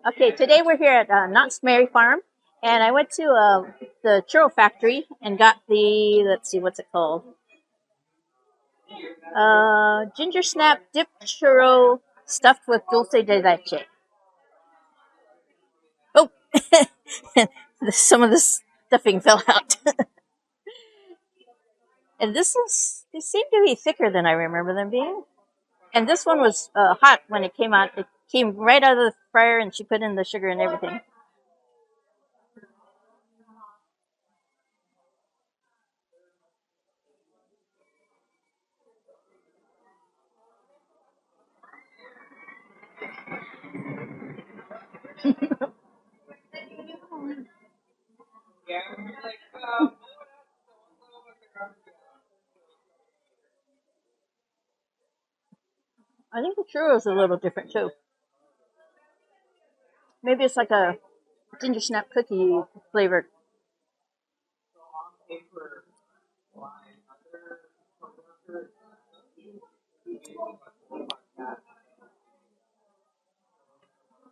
Okay, today we're here at Knott's Mary Farm, and I went to the churro factory and got the, let's see, what's it called? Gingersnap dipped churro stuffed with dulce de leche. Oh, some of the stuffing fell out. And they seem to be thicker than I remember them being. And this one was hot when it came out. It came right out of the fryer, and she put in the sugar and everything. I think the churro is a little different too. Maybe it's like a ginger snap cookie flavored.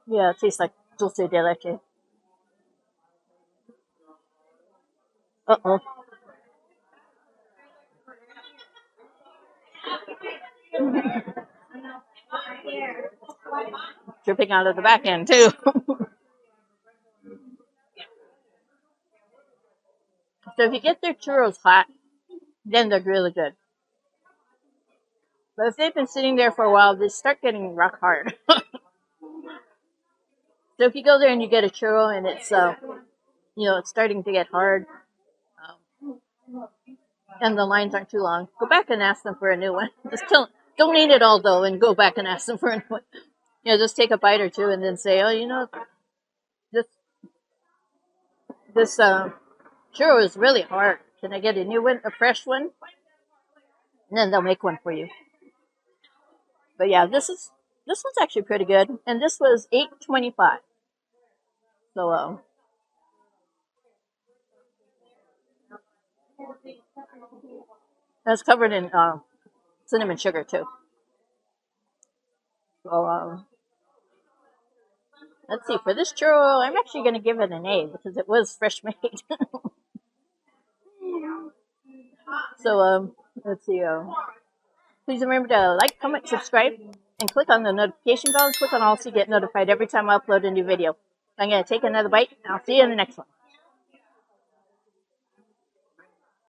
Yeah, it tastes like dulce de leche. Uh-oh. Dripping out of the back end too. So if you get their churros hot, then they're really good. But if they've been sitting there for a while, they start getting rock hard. So if you go there and you get a churro and it's it's starting to get hard, and the lines aren't too long, go back and ask them for a new one. Don't eat it all though, and go back and ask them for a new one. Just take a bite or two and then say, oh, this churro is really hard. Can I get a new one, a fresh one? And then they'll make one for you. But yeah, this one's actually pretty good, and this was $8.25. So it's covered in cinnamon sugar too. So let's see, for this churro, I'm actually going to give it an A because it was fresh made. So let's see. Please remember to like, comment, subscribe, and click on the notification bell and click on all so you get notified every time I upload a new video. I'm going to take another bite, and I'll see you in the next one.